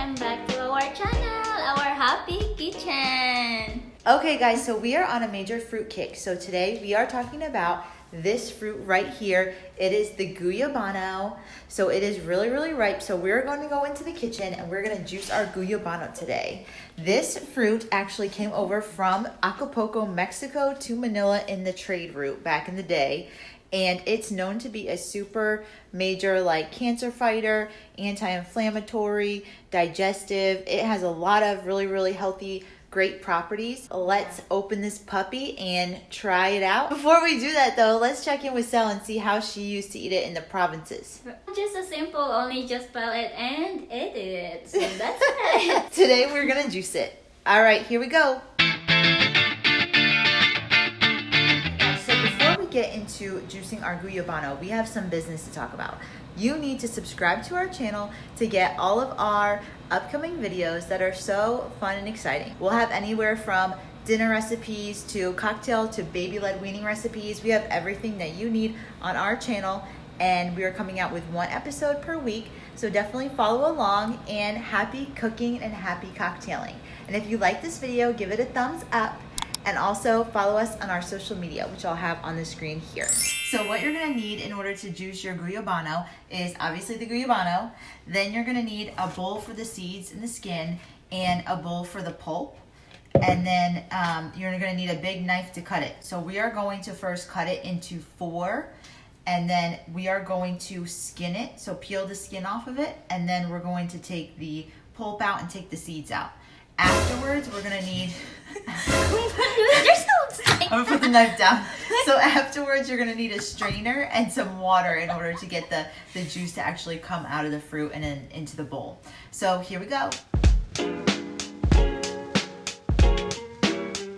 welcome back to our channel, our happy kitchen. Okay guys, so we are on a major fruit kick. So today we are talking about this fruit right here. It is the Guyabano. So it is really ripe. So we're going to go into the kitchen and we're going to juice our Guyabano today. This fruit actually came over from Acapulco, Mexico to Manila in the trade route back in the day. And it's known to be a super major like cancer fighter, anti-inflammatory, digestive. It has a lot of really healthy, great properties. Let's open this puppy and try it out. Before we do that though, let's check in with Sel and see how she used to eat it in the provinces. Just a simple, only just peel it and eat it. So that's it. Today we're gonna juice it. All right, here we go. Get into juicing our Guyabano, we have some business to talk about. You need to subscribe to our channel to get all of our upcoming videos that are so fun and exciting. We'll have anywhere from dinner recipes to cocktail to baby-led weaning recipes. We have everything that you need on our channel, and we are coming out with one episode per week. So definitely follow along, and happy cooking and happy cocktailing. And if you like this video, give it a thumbs up. And also follow us on our social media, which I'll have on the screen here. So what you're gonna need in order to juice your Guyabano is obviously the Guyabano. Then you're gonna need a bowl for the seeds and the skin and a bowl for the pulp. And then you're gonna need a big knife to cut it. So we are going to first cut it into 4, and then we are going to skin it. So peel the skin off of it, and then we're going to take the pulp out and take the seeds out. Afterwards, we're gonna need... I'm gonna put the knife down. So afterwards, you're gonna need a strainer and some water in order to get the juice to actually come out of the fruit and then into the bowl. So here we go.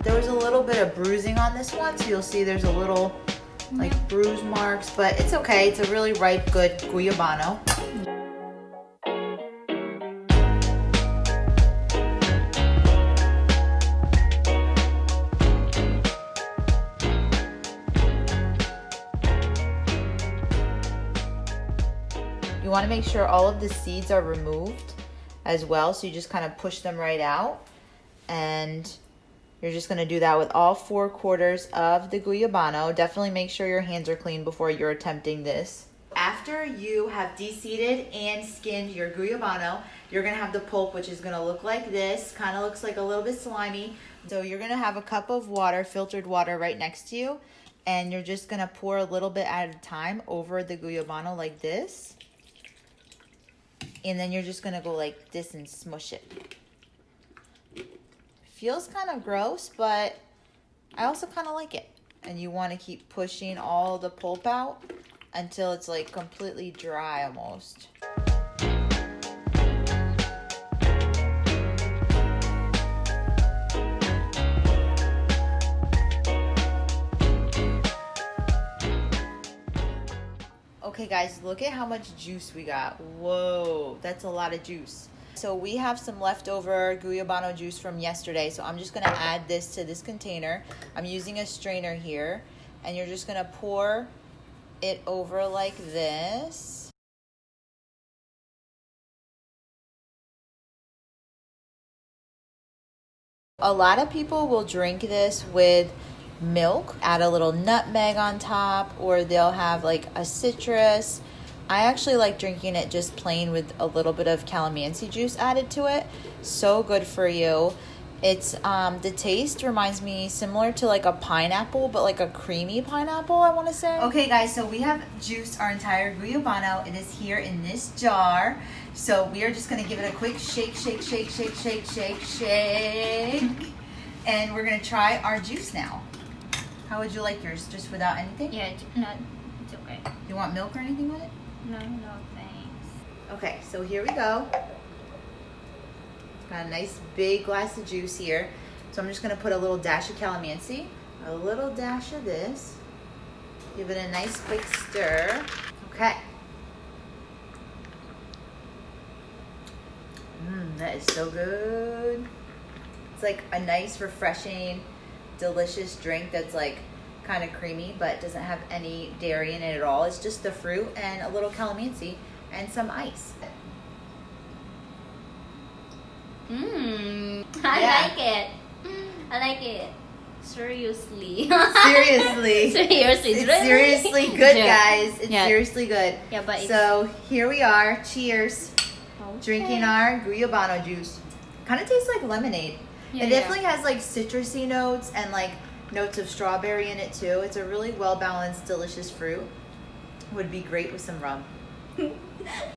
There was a little bit of bruising on this one, so you'll see there's a little like bruise marks, but it's okay. It's a really ripe, good Guyabano. You want to make sure all of the seeds are removed as well, so you just kind of push them right out, and you're just going to do that with all 4 quarters of the Guyabano. Definitely make sure your hands are clean before you're attempting this. After you have de-seeded and skinned your Guyabano, you're going to have the pulp, which is going to look like this. Kind of looks like a little bit slimy. So you're going to have a cup of water, filtered water, right next to you, and you're just going to pour a little bit at a time over the Guyabano like this. And then you're just gonna go like this and smush it. Feels kind of gross, but I also kind of like it. And you want to keep pushing all the pulp out until it's like completely dry almost. Okay guys, look at how much juice we got. Whoa, that's a lot of juice. So we have some leftover Guyabano juice from yesterday, so I'm just gonna add this to this container. I'm using a strainer here, and you're just gonna pour it over like this. A lot of people will drink this with milk, add a little nutmeg on top, or they'll have like a citrus. I actually like drinking it just plain with a little bit of calamansi juice added to it. So good for you. It's the taste reminds me similar to like a pineapple, but like a creamy pineapple, I want to say. Okay guys, so we have juiced our entire Guyabano. It is here in this jar. So we are just gonna give it a quick shake. And we're gonna try our juice now. How would you like yours? Just without anything? Yeah, no, it's okay. You want milk or anything with it? No, thanks. Okay, so here we go. Got a nice big glass of juice here. So I'm just gonna put a little dash of calamansi, a little dash of this. Give it a nice quick stir. Okay. That is so good. It's like a nice, refreshing, delicious drink that's like kind of creamy but doesn't have any dairy in it at all. It's just the fruit and a little calamansi and some ice. I Yeah. like it. I like it. Seriously. Seriously. Seriously. It's seriously good, guys. It's Yeah. seriously good. Yeah, but So here we are. Cheers. it's Drinking our Guyabano juice. Kind of tastes like lemonade. Yeah, It definitely has like citrusy notes and like notes of strawberry in it too. It's a really well balanced, delicious fruit. Would be great with some rum.